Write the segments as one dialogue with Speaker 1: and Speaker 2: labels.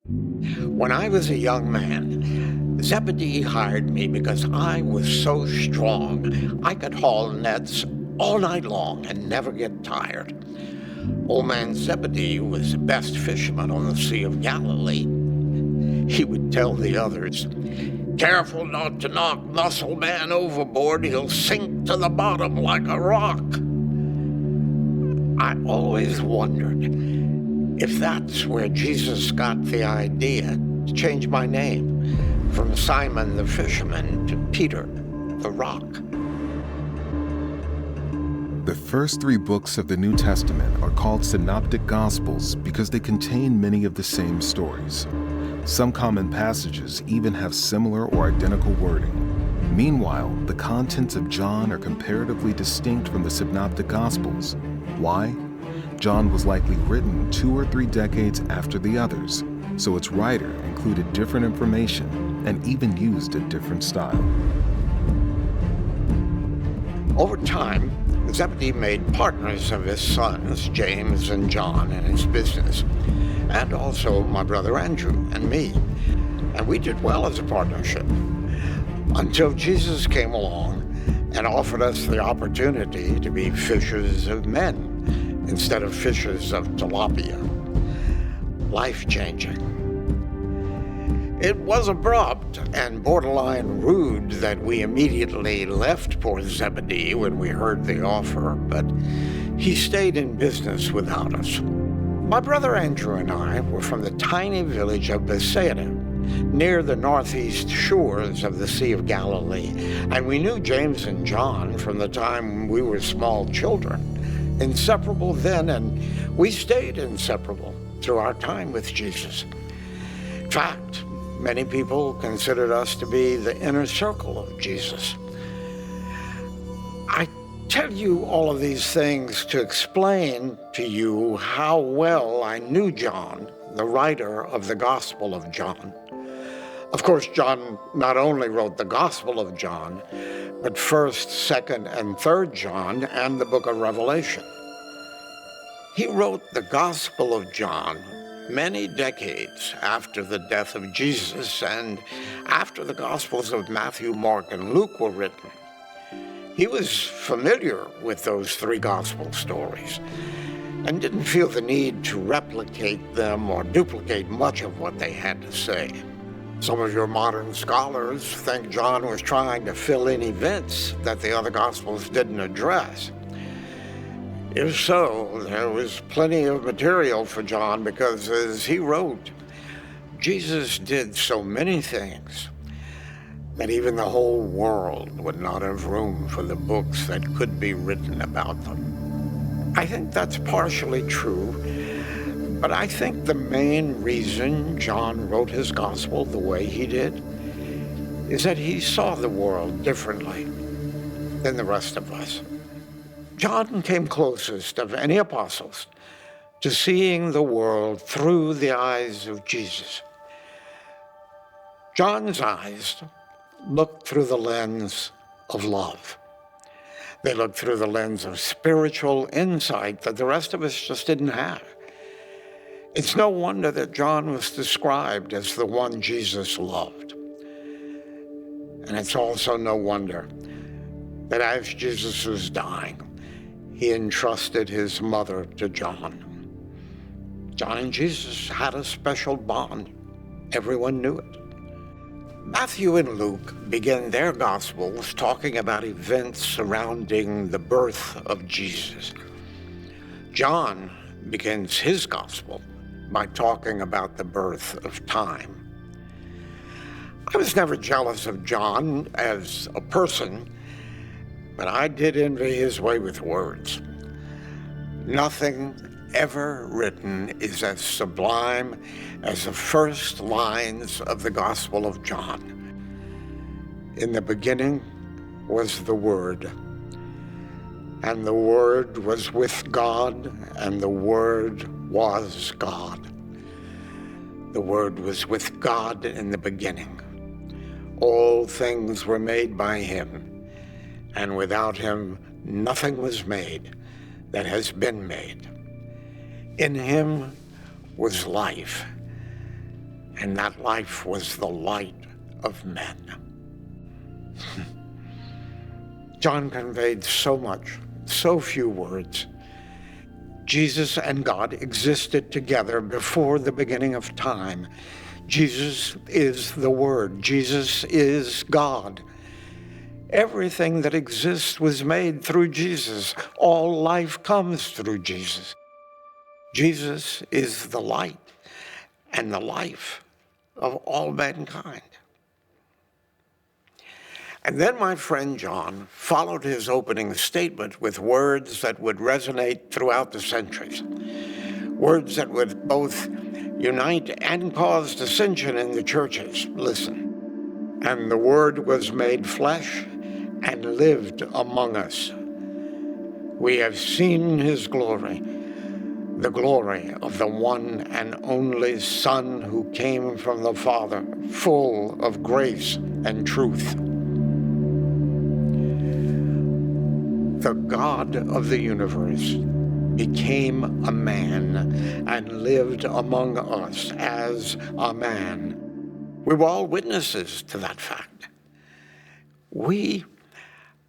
Speaker 1: When I was a young man, Zebedee hired me because I was so strong I could haul nets all night long and never get tired. Old man Zebedee was the best fisherman on the Sea of Galilee. He would tell the others, "Careful not to knock Muscle Man overboard. He'll sink to the bottom like a rock." I always wondered if that's where Jesus got the idea to change my name from Simon the fisherman to Peter the rock.
Speaker 2: The first 3 books of the New Testament are called Synoptic Gospels because they contain many of the same stories. Some common passages even have similar or identical wording. Meanwhile, the contents of John are comparatively distinct from the Synoptic Gospels. Why? John was likely written 2 or 3 decades after the others, so its writer included different information and even used a different style.
Speaker 1: Over time, Zebedee made partners of his sons, James and John, in his business, and also my brother Andrew and me. And we did well as a partnership until Jesus came along and offered us the opportunity to be fishers of men instead of fishers of tilapia. Life-changing. It was abrupt and borderline rude that we immediately left poor Zebedee when we heard the offer, but he stayed in business without us. My brother Andrew and I were from the tiny village of Bethsaida, near the northeast shores of the Sea of Galilee, and we knew James and John from the time we were small children, inseparable then, and we stayed inseparable through our time with Jesus. In fact, many people considered us to be the inner circle of Jesus. I tell you all of these things to explain to you how well I knew John, the writer of the Gospel of John. Of course, John not only wrote the Gospel of John, but 1st, 2nd, and 3rd John and the book of Revelation. He wrote the Gospel of John many decades after the death of Jesus and after the Gospels of Matthew, Mark, and Luke were written. He was familiar with those 3 gospel stories and didn't feel the need to replicate them or duplicate much of what they had to say. Some of your modern scholars think John was trying to fill in events that the other Gospels didn't address. If so, there was plenty of material for John because, as he wrote, Jesus did so many things that even the whole world would not have room for the books that could be written about them. I think that's partially true, but I think the main reason John wrote his gospel the way he did is that he saw the world differently than the rest of us. John came closest of any apostles to seeing the world through the eyes of Jesus. John's eyes looked through the lens of love. They looked through the lens of spiritual insight that the rest of us just didn't have. It's no wonder that John was described as the one Jesus loved. And it's also no wonder that as Jesus was dying, he entrusted his mother to John. John and Jesus had a special bond. Everyone knew it. Matthew and Luke begin their Gospels talking about events surrounding the birth of Jesus. John begins his Gospel by talking about the birth of time. I was never jealous of John as a person, but I did envy his way with words. Nothing ever written is as sublime as the first lines of the Gospel of John. In the beginning was the Word, and the Word was with God, and the Word was God. The Word was with God in the beginning. All things were made by him, and without him nothing was made that has been made. In him was life, and that life was the light of men. John conveyed so much, so few words. Jesus and God existed together before the beginning of time. Jesus is the Word. Jesus is God. Everything that exists was made through Jesus. All life comes through Jesus. Jesus is the light and the life of all mankind. And then my friend John followed his opening statement with words that would resonate throughout the centuries, words that would both unite and cause dissension in the churches. Listen. And the Word was made flesh and lived among us. We have seen his glory, the glory of the one and only Son who came from the Father, full of grace and truth. The God of the universe became a man and lived among us as a man. We were all witnesses to that fact. We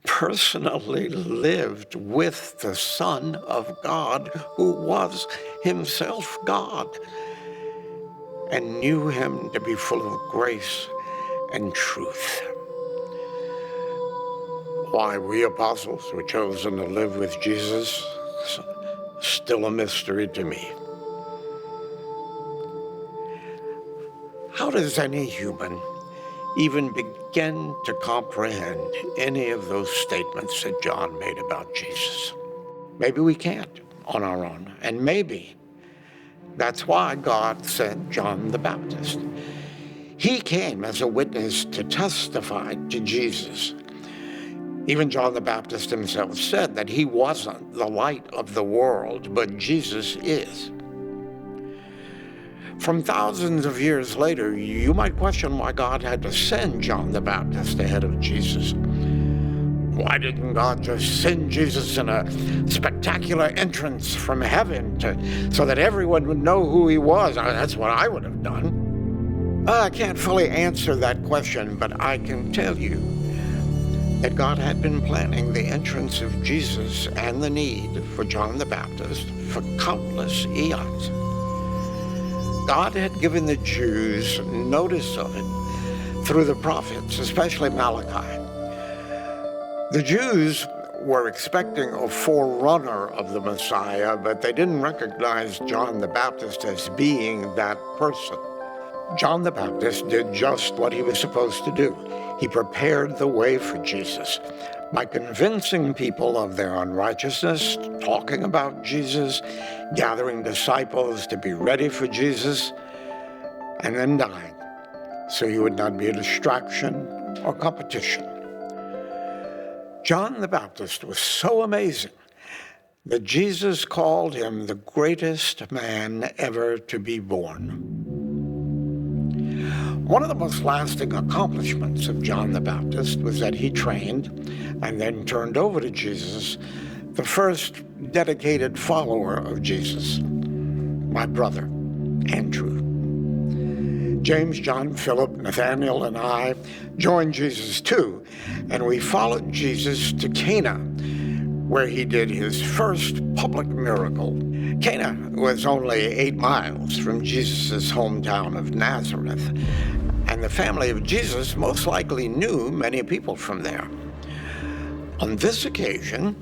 Speaker 1: personally lived with the Son of God, who was himself God, and knew him to be full of grace and truth. Why we apostles were chosen to live with Jesus, still a mystery to me. How does any human even begin to comprehend any of those statements that John made about Jesus? Maybe we can't on our own, and maybe that's why God sent John the Baptist. He came as a witness to testify to Jesus. Even John the Baptist himself said that he wasn't the light of the world, but Jesus is. From thousands of years later, you might question why God had to send John the Baptist ahead of Jesus. Why didn't God just send Jesus in a spectacular entrance from heaven so that everyone would know who he was? That's what I would have done. I can't fully answer that question, but I can tell you that God had been planning the entrance of Jesus and the need for John the Baptist for countless eons. God had given the Jews notice of it through the prophets, especially Malachi. The Jews were expecting a forerunner of the Messiah, but they didn't recognize John the Baptist as being that person. John the Baptist did just what he was supposed to do. He prepared the way for Jesus by convincing people of their unrighteousness, talking about Jesus, gathering disciples to be ready for Jesus, and then dying, so he would not be a distraction or competition. John the Baptist was so amazing that Jesus called him the greatest man ever to be born. One of the most lasting accomplishments of John the Baptist was that he trained and then turned over to Jesus the first dedicated follower of Jesus, my brother, Andrew. James, John, Philip, Nathaniel, and I joined Jesus too, and we followed Jesus to Cana, where he did his first public miracle. Cana was only 8 miles from Jesus' hometown of Nazareth, and the family of Jesus most likely knew many people from there. On this occasion,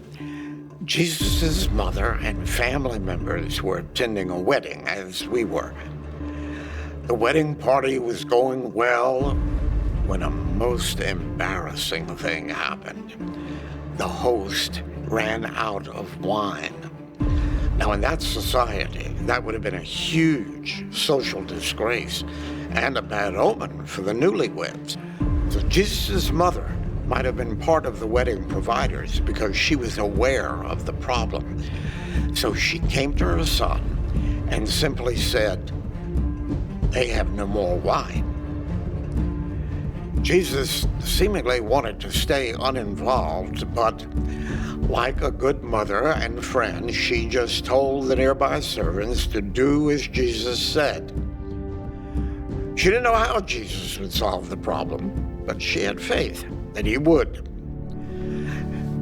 Speaker 1: Jesus' mother and family members were attending a wedding, as we were. The wedding party was going well when a most embarrassing thing happened. The host ran out of wine. Now, in that society, that would have been a huge social disgrace and a bad omen for the newlyweds. So Jesus' mother might have been part of the wedding providers because she was aware of the problem. So she came to her son and simply said, "They have no more wine." Jesus seemingly wanted to stay uninvolved, but like a good mother and friend, she just told the nearby servants to do as Jesus said. She didn't know how Jesus would solve the problem, but she had faith that he would.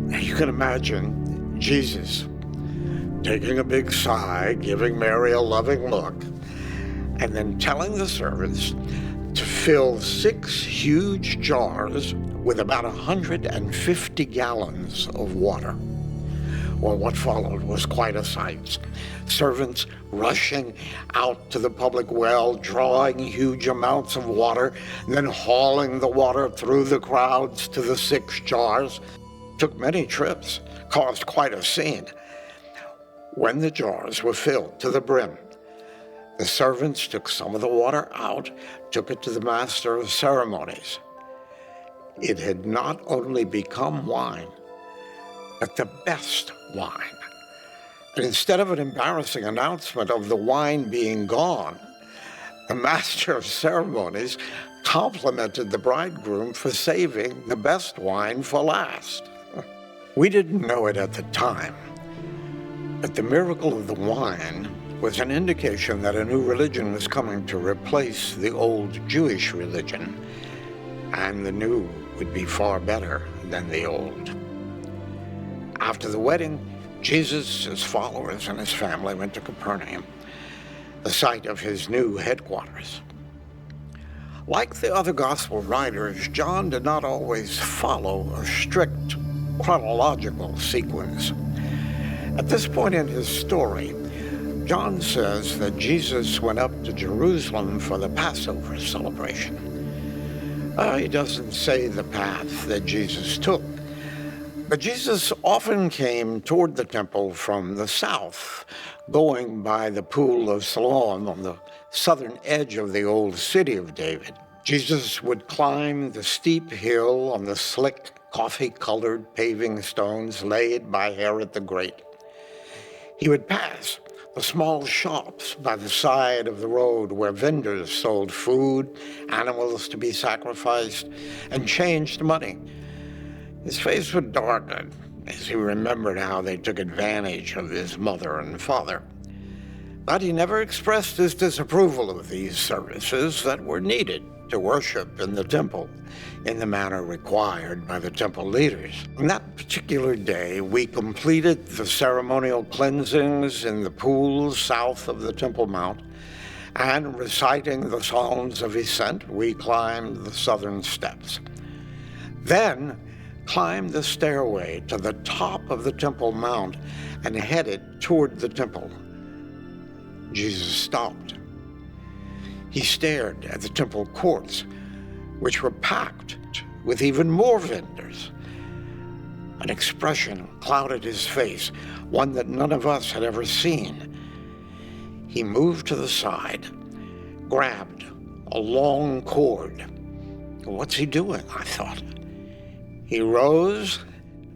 Speaker 1: Now you can imagine Jesus taking a big sigh, giving Mary a loving look, and then telling the servants to fill 6 huge jars with about 150 gallons of water. Well, what followed was quite a sight. Servants rushing out to the public well, drawing huge amounts of water, then hauling the water through the crowds to the 6 jars. Took many trips, caused quite a scene. When the jars were filled to the brim, the servants took some of the water out, took it to the master of ceremonies. It had not only become wine, but the best wine. And instead of an embarrassing announcement of the wine being gone, the master of ceremonies complimented the bridegroom for saving the best wine for last. We didn't know it at the time, but the miracle of the wine was an indication that a new religion was coming to replace the old Jewish religion, and the new would be far better than the old. After the wedding, Jesus, his followers, and his family went to Capernaum, the site of his new headquarters. Like the other gospel writers, John did not always follow a strict chronological sequence. At this point in his story, John says that Jesus went up to Jerusalem for the Passover celebration. He doesn't say the path that Jesus took, but Jesus often came toward the temple from the south, going by the Pool of Siloam on the southern edge of the old city of David. Jesus would climb the steep hill on the slick, coffee-colored paving stones laid by Herod the Great. He would pass the small shops by the side of the road where vendors sold food, animals to be sacrificed, and changed money. His face would darken as he remembered how they took advantage of his mother and father. But he never expressed his disapproval of these services that were needed to worship in the temple in the manner required by the temple leaders. On that particular day, we completed the ceremonial cleansings in the pools south of the Temple Mount, and reciting the Psalms of Ascent, we climbed the southern steps. Then climbed the stairway to the top of the Temple Mount and headed toward the temple. Jesus stopped. He stared at the temple courts, which were packed with even more vendors. An expression clouded his face, one that none of us had ever seen. He moved to the side, grabbed a long cord. What's he doing? I thought. He rose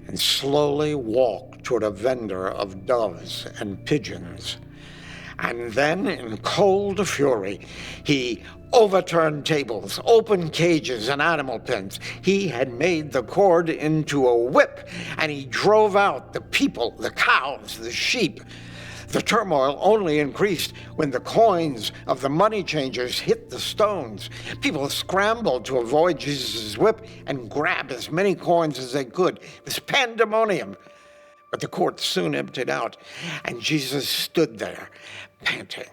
Speaker 1: and slowly walked toward a vendor of doves and pigeons. And then, in cold fury, he overturned tables, opened cages and animal pens. He had made the cord into a whip, and he drove out the people, the cows, the sheep. The turmoil only increased when the coins of the money changers hit the stones. People scrambled to avoid Jesus' whip and grab as many coins as they could. It was pandemonium. But the court soon emptied out, and Jesus stood there, panting.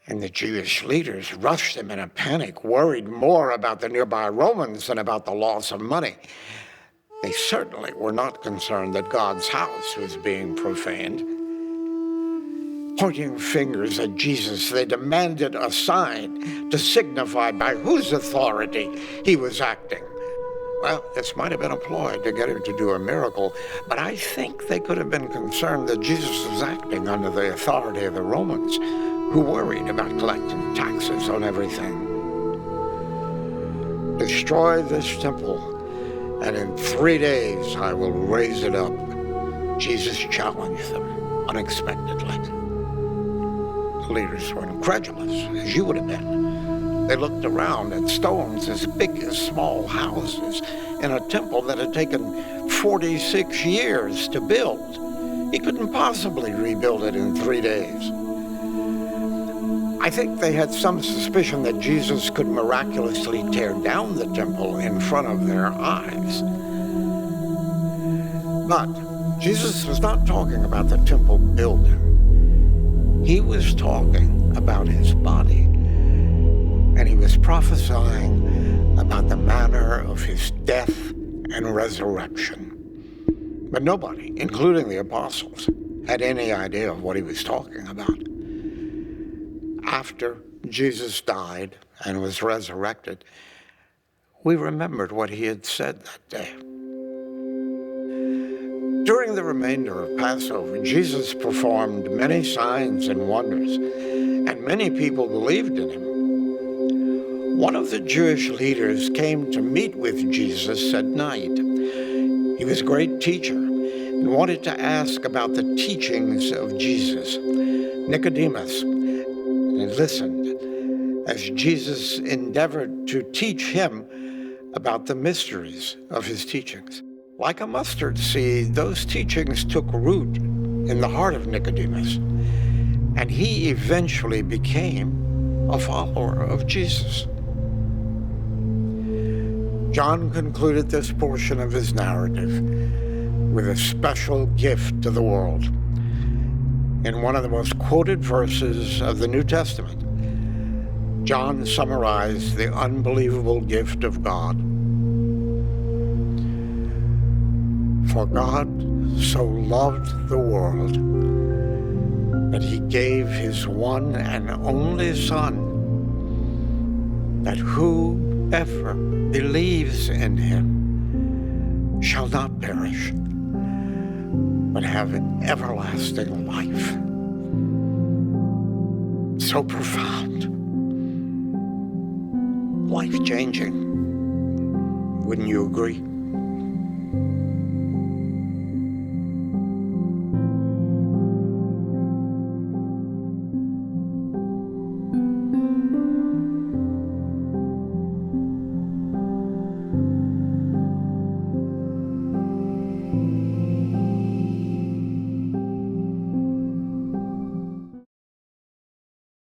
Speaker 1: And the Jewish leaders rushed him in a panic, worried more about the nearby Romans than about the loss of money. They certainly were not concerned that God's house was being profaned. Pointing fingers at Jesus, they demanded a sign to signify by whose authority he was acting. Well, this might have been a ploy to get him to do a miracle, but I think they could have been concerned that Jesus was acting under the authority of the Romans, who worried about collecting taxes on everything. Destroy this temple, and in 3 days I will raise it up. Jesus challenged them unexpectedly. The leaders were incredulous, as you would have been. They looked around at stones as big as small houses in a temple that had taken 46 years to build. He couldn't possibly rebuild it in 3 days. I think they had some suspicion that Jesus could miraculously tear down the temple in front of their eyes. But Jesus was not talking about the temple building. He was talking about his body, and he was prophesying about the manner of his death and resurrection. But nobody, including the apostles, had any idea of what he was talking about. After Jesus died and was resurrected, we remembered what he had said that day. During the remainder of Passover, Jesus performed many signs and wonders, and many people believed in him. One of the Jewish leaders came to meet with Jesus at night. He was a great teacher and wanted to ask about the teachings of Jesus. Nicodemus listened as Jesus endeavored to teach him about the mysteries of his teachings. Like a mustard seed, those teachings took root in the heart of Nicodemus, and he eventually became a follower of Jesus. John concluded this portion of his narrative with a special gift to the world. In one of the most quoted verses of the New Testament, John summarized the unbelievable gift of God. For God so loved the world that he gave his one and only Son, that whoever believes in him shall not perish, but have everlasting life. So profound, life-changing. Wouldn't you agree?